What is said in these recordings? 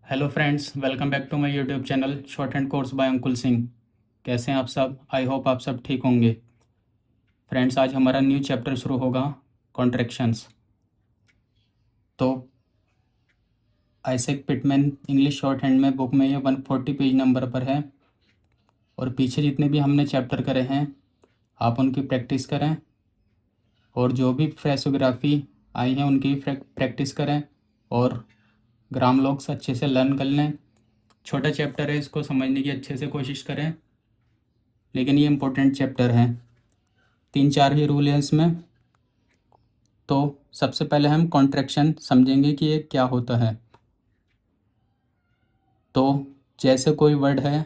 Hello friends, welcome back to my YouTube channel shorthand course by Ankul Singh. कैसे हैं आप सब? आई होप आप सब ठीक होंगे। फ्रेंड्स, आज हमारा न्यू चैप्टर शुरू होगा, कॉन्ट्रैक्शंस। तो Isaac Pitman English short hand में बुक में ये 140 पेज नंबर पर है। और पीछे जितने भी हमने चैप्टर करे हैं आप उनकी प्रैक्टिस करें, और जो भी फ्रेसोग्राफी आई हैं उनकी प्रैक्टिस करें, और ग्राम लॉग्स अच्छे से लर्न कर लें। छोटा चैप्टर है, इसको समझने की अच्छे से कोशिश करें, लेकिन ये इम्पोर्टेंट चैप्टर है। 3-4 ही रूल हैं इसमें। तो सबसे पहले हम कॉन्ट्रैक्शन समझेंगे कि ये क्या होता है। तो जैसे कोई वर्ड है,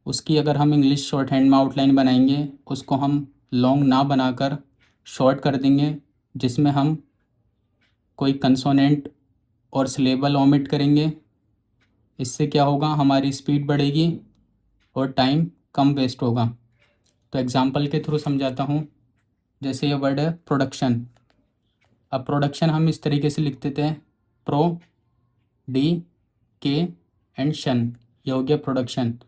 उसकी अगर हम इंग्लिश शॉर्ट हैंड में आउटलाइन बनाएंगे, उसको हम लॉन्ग ना बनाकर शॉर्ट कर देंगे, जिसमें हम कोई कंसोनेंट और सिलेबल ओमिट करेंगे। इससे क्या होगा, हमारी स्पीड बढ़ेगी और टाइम कम वेस्ट होगा। तो एग्जांपल के थ्रू समझाता हूँ। जैसे ये वर्ड है प्रोडक्शन। अब प्रोडक्शन हम इस तरीके से लिख देते हैं, प्रो डी के एंड शन, ये हो गया प्रोडक्शन।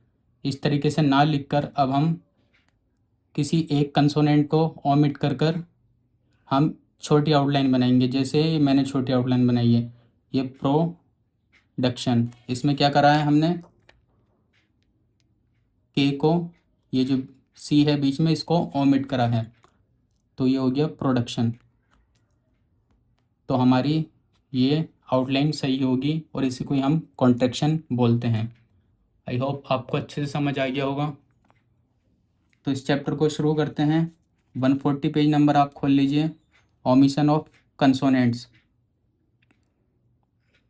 इस तरीके से ना लिखकर अब हम किसी एक कंसोनेंट को ओमिट कर कर हम छोटी आउटलाइन बनाएंगे। जैसे मैंने छोटी आउटलाइन बनाई है, ये प्रोडक्शन। इसमें क्या करा है हमने, के को, ये जो सी है बीच में, इसको ओमिट करा है, तो ये हो गया प्रोडक्शन। तो हमारी ये आउटलाइन सही होगी और इसी को ही हम कॉन्ट्रैक्शन बोलते हैं। आई होप आपको अच्छे से समझ आ गया होगा। तो इस चैप्टर को शुरू करते हैं। 140 पेज नंबर आप खोल लीजिए। Omission of consonants.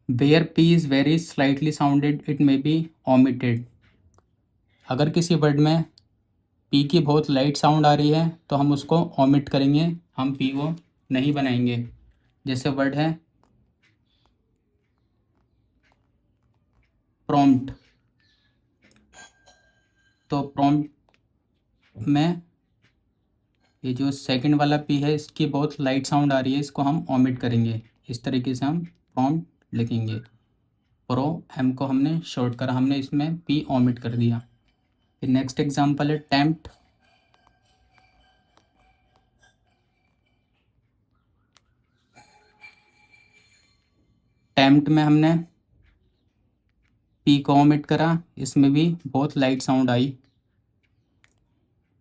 Where P is very slightly sounded it may be omitted. अगर किसी वर्ड में पी की बहुत लाइट साउंड आ रही है तो हम उसको ओमिट करेंगे, हम पी को नहीं बनाएंगे। जैसे वर्ड है प्रॉम्प्ट। तो प्रॉम्प्ट में ये जो सेकंड वाला पी है, इसकी बहुत लाइट साउंड आ रही है, इसको हम ओमिट करेंगे। इस तरीके से हम प्रॉम्प्ट लिखेंगे। प्रो एम को हमने शॉर्ट करा, हमने इसमें पी ओमिट कर दिया। फिर नेक्स्ट एग्जांपल है टेम्प्ट। टेम्प्ट में हमने पी को ओमिट करा, इसमें भी बहुत लाइट साउंड आई।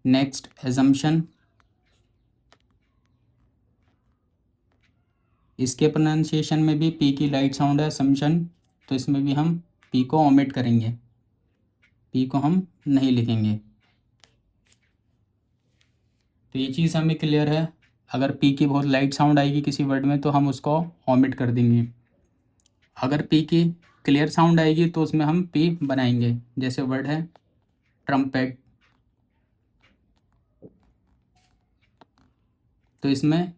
Next assumption. इसके प्रोनाउंसिएशन में भी पी की लाइट साउंड है, असम्पशन, तो इसमें भी हम पी को ओमिट करेंगे, पी को हम नहीं लिखेंगे। तो ये चीज़ हमें क्लियर है। अगर पी की बहुत लाइट साउंड आएगी किसी वर्ड में तो हम उसको ओमिट कर देंगे। अगर पी की क्लियर साउंड आएगी तो उसमें हम पी बनाएंगे। जैसे वर्ड है ट्रम्पेट। तो इसमें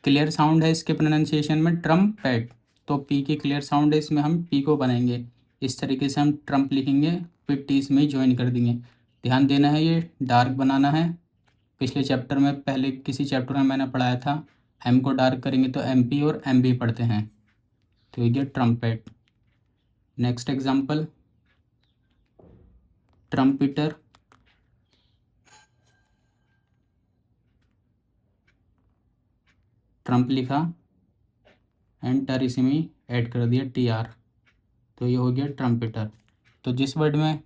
क्लियर साउंड है, इसके प्रोनाउंसिएशन में ट्रम्पेट, तो पी की क्लियर साउंड है, इसमें हम पी को बनाएंगे। इस तरीके से हम ट्रम्प लिखेंगे, फिर टी इसमें ज्वाइन कर देंगे। ध्यान देना है, ये डार्क बनाना है। पिछले चैप्टर में, पहले किसी चैप्टर में मैंने पढ़ाया था, एम को डार्क करेंगे तो एम पी और एम बी पढ़ते हैं। तो ये trumpet. Next example trumpeter. Trump लिखा एंड टर इसी में ऐड कर दिया टी आर, तो ये हो गया ट्रम्पिटर। तो जिस वर्ड में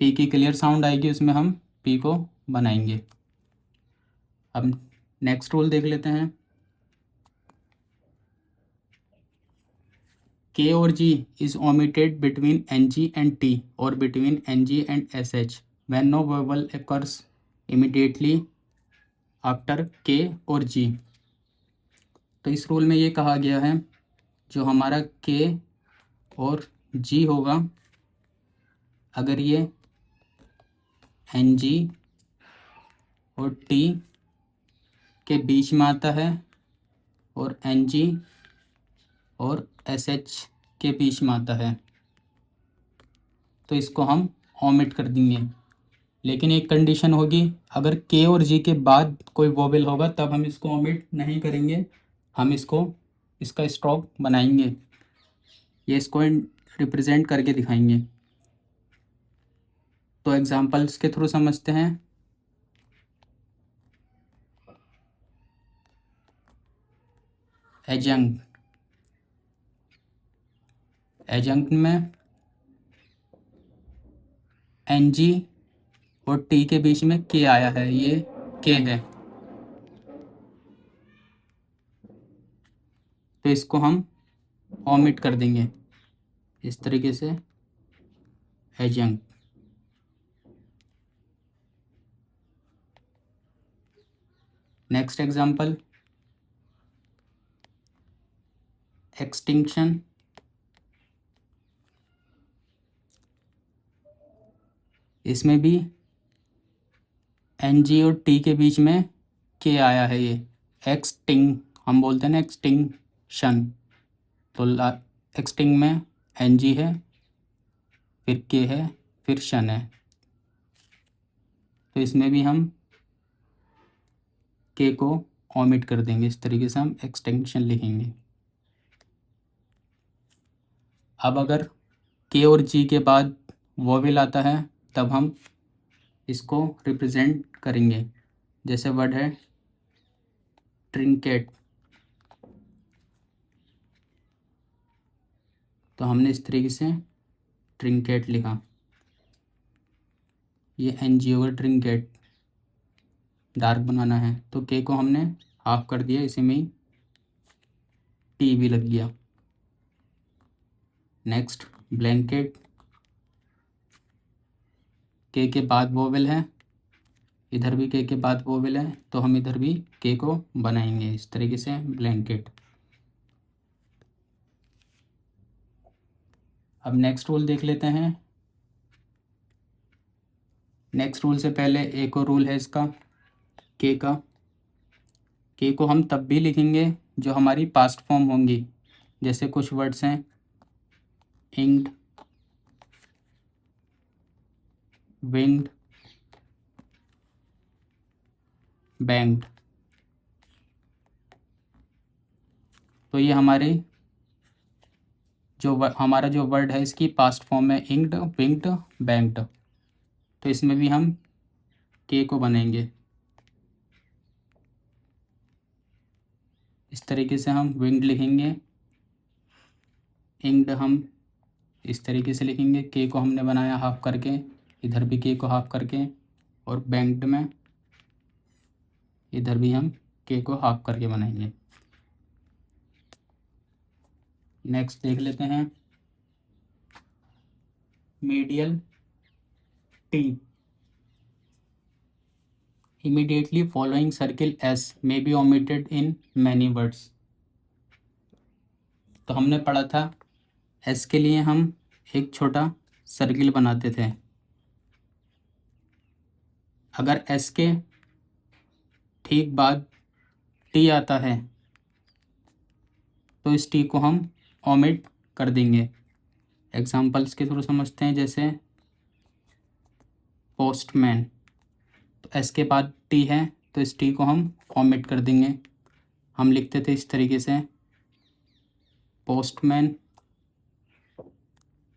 पी की क्लियर साउंड आएगी उसमें हम पी को बनाएंगे। अब नेक्स्ट रूल देख लेते हैं। के और G is omitted between N G and T और between N G and S H when no verbal occurs immediately after K और जी। तो इस रूल में ये कहा गया है, जो हमारा के और जी होगा, अगर ये एन जी और टी के बीच में आता है और एन जी और एस एच के बीच में आता है तो इसको हम ओमिट कर देंगे। लेकिन एक कंडीशन होगी, अगर के और जी के बाद कोई वोवेल होगा तब हम इसको ओमिट नहीं करेंगे, हम इसका स्ट्रोक बनाएंगे। ये इसको रिप्रेजेंट करके दिखाएंगे। तो एग्जांपल्स के थ्रू समझते हैं। एजंक्ट, एजंक्ट में एनजी और टी के बीच में के आया है, ये के है, तो इसको हम ओमिट कर देंगे इस तरीके से, एजंक्ट। Next example, extinction. इसमें भी एन जी और टी के बीच में के आया है, ये एक्सटिंग हम बोलते हैं ना, एक्सटिंक्शन। तो एक्सटिंग में एन जी है, फिर के है, फिर शन है, तो इसमें भी हम के को ओमिट कर देंगे। इस तरीके से हम एक्सटेंशन लिखेंगे। अब अगर के और जी के बाद वोवेल आता है तब हम इसको रिप्रेजेंट करेंगे। जैसे वर्ड है ट्रिंकेट, तो हमने इस तरीके से ट्रिंकेट लिखा, ये एन जी होगा ट्रिंकेट। डार्क बनाना है तो के को हमने हाफ कर दिया, इसी में ही टी भी लग गया। नेक्स्ट ब्लैंकेट, के बाद वोवेल है, इधर भी के बाद वोवेल है, तो हम इधर भी के को बनाएंगे इस तरीके से, ब्लैंकेट। अब नेक्स्ट रूल देख लेते हैं। नेक्स्ट रूल से पहले एक और रूल है इसका, के का। के को हम तब भी लिखेंगे जो हमारी पास्ट फॉर्म होंगी। जैसे कुछ वर्ड्स हैं, इंक्ड, विंग्ड, बैंक्ड, तो ये हमारे हमारा जो वर्ड है इसकी पास्ट फॉर्म है, इंक्ड, विंग्ड, बैंक्ड। तो इसमें भी हम के को बनाएंगे इस तरीके से, हम विंग्ड लिखेंगे, इंक्ड हम इस तरीके से लिखेंगे, के को हमने बनाया हाफ करके, इधर भी के को हाफ करके, और बैंक्ड में इधर भी हम के को हाफ करके बनाएंगे। नेक्स्ट देख लेते हैं, medial T. Immediately following circle S may be omitted in many words। तो हमने पढ़ा था S के लिए हम एक छोटा सर्किल बनाते थे। अगर S के ठीक बाद T आता है तो इस T को हम ओमिट कर देंगे। एग्जाम्पल्स के थ्रू समझते हैं। जैसे पोस्टमैन, तो S के बाद T है तो इस T को हम ओमिट कर देंगे। हम लिखते थे इस तरीके से, पोस्टमैन।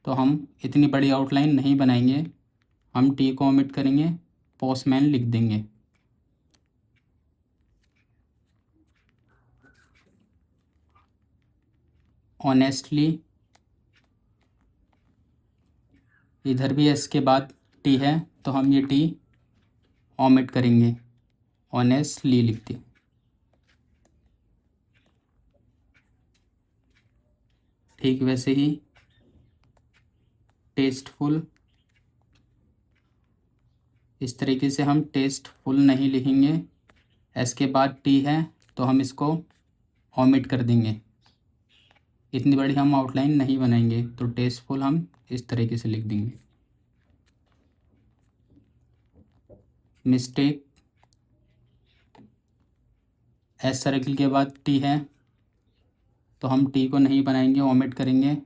तो हम इतनी बड़ी आउटलाइन नहीं बनाएंगे, हम टी को ओमिट करेंगे, पोस्टमैन लिख देंगे। ऑनेस्टली, इधर भी एस के बाद टी है तो हम ये टी ओमिट करेंगे, ऑनेस्टली लिख दें। ठीक वैसे ही टेस्टफुल, इस तरीके से हम टेस्टफुल नहीं लिखेंगे, एस के बाद टी है तो हम इसको ओमिट कर देंगे। इतनी बड़ी हम आउटलाइन नहीं बनाएंगे, तो टेस्टफुल हम इस तरीके से लिख देंगे। मिस्टेक, एस सर्किल के बाद टी है तो हम टी को नहीं बनाएंगे, ओमिट करेंगे।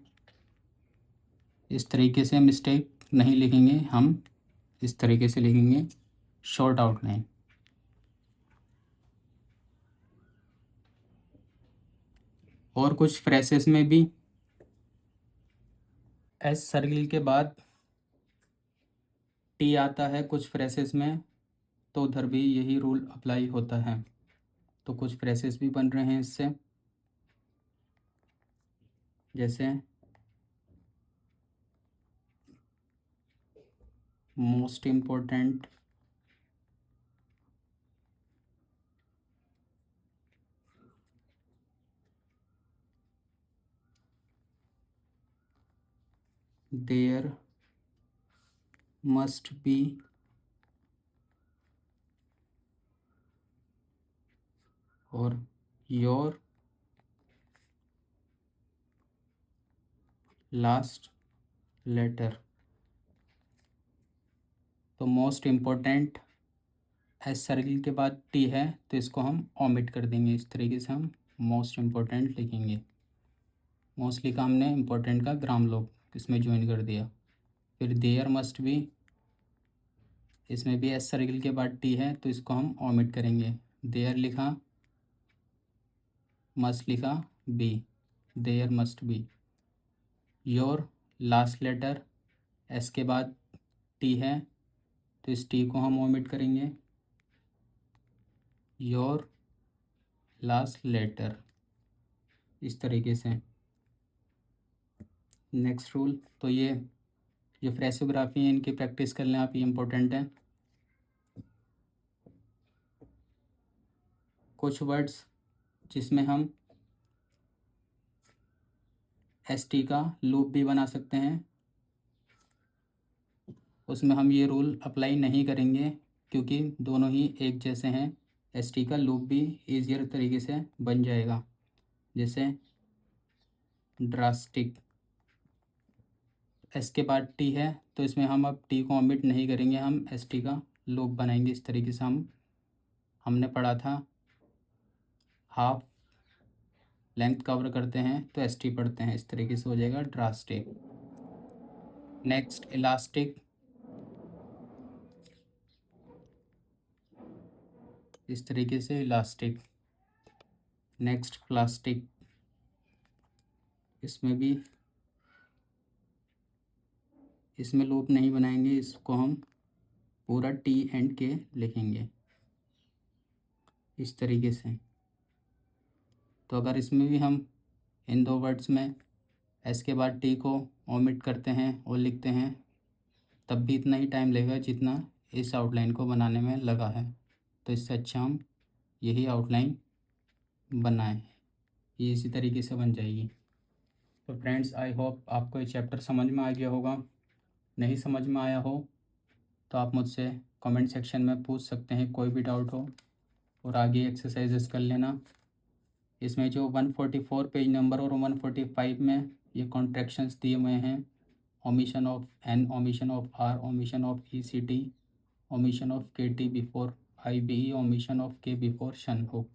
इस तरीके से मिस्टेक नहीं लिखेंगे, हम इस तरीके से लिखेंगे, शॉर्ट आउटलाइन। और कुछ फ्रेसेस में भी एस सर्किल के बाद टी आता है कुछ फ्रेसेस में, तो उधर भी यही रूल अप्लाई होता है। तो कुछ फ्रेसेस भी बन रहे हैं इससे, जैसे most important there must be और योर लास्ट लेटर। तो मोस्ट इम्पोर्टेंट एस सर्किल के बाद टी है, तो इसको हम ओमिट कर देंगे। इस तरीके से हम मोस्ट इम्पोर्टेंट लिखेंगे। मोस्ट लिखा हमने, इम्पोर्टेंट का ग्राम लोग इसमें ज्वाइन कर दिया। फिर देयर मस्ट बी, इसमें भी एस सर्किल के बाद टी है, तो इसको हम ओमिट करेंगे। देयर लिखा, मस्ट लिखा be, there must be. Your last letter, S के बाद टी है, तो इस टी को हम ओमिट करेंगे। योर लास्ट लेटर, इस तरीके से। नेक्स्ट रूल, तो ये जो फ्रेसोग्राफी है इनकी प्रैक्टिस कर लें आप, ये इम्पोर्टेंट है। कुछ वर्ड्स जिसमें हम एस टी का लूप भी बना सकते हैं, उसमें हम ये रूल अप्लाई नहीं करेंगे क्योंकि दोनों ही एक जैसे हैं। एस टी का लूप भी ईजियर तरीके से बन जाएगा, जैसे ड्रास्टिक। एस के बाद टी है, तो इसमें हम अब टी को ओमिट नहीं करेंगे, हम एस टी का लूप बनाएंगे। इस तरीके से हमने पढ़ा था, हाफ लेंथ कवर करते हैं तो एस टी पढ़ते हैं। इस तरीके से हो जाएगा ड्रास्टिक। नेक्स्ट इलास्टिक, इस तरीके से इलास्टिक। नेक्स्ट प्लास्टिक, इसमें भी इसमें लूप नहीं बनाएंगे, इसको हम पूरा टी एंड के लिखेंगे इस तरीके से। तो अगर इसमें भी हम इन दो वर्ड्स में एस के बाद टी को ओमिट करते हैं और लिखते हैं, तब भी इतना ही टाइम लगेगा जितना इस आउटलाइन को बनाने में लगा है। तो इससे अच्छा हम यही आउटलाइन बनाएं, ये इसी तरीके से बन जाएगी। तो फ्रेंड्स, आई होप आपको ये चैप्टर समझ में आ गया होगा। नहीं समझ में आया हो तो आप मुझसे कमेंट सेक्शन में पूछ सकते हैं, कोई भी डाउट हो, और आगे एक्सरसाइजेस कर लेना। इसमें जो 144 पेज नंबर और 145 में ये कॉन्ट्रैक्शंस दिए हुए हैं, omission of N, omission of R, omission of E C T, omission of K T before I B E, omission of K before shun हो,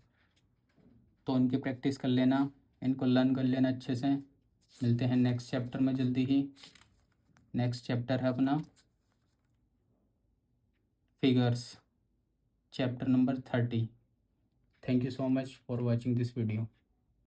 तो इनकी प्रैक्टिस कर लेना, इनको लर्न कर लेना अच्छे से। मिलते हैं नेक्स्ट चैप्टर में जल्दी ही। नेक्स्ट चैप्टर है अपना figures, chapter number 30। Thank you so much for watching this video.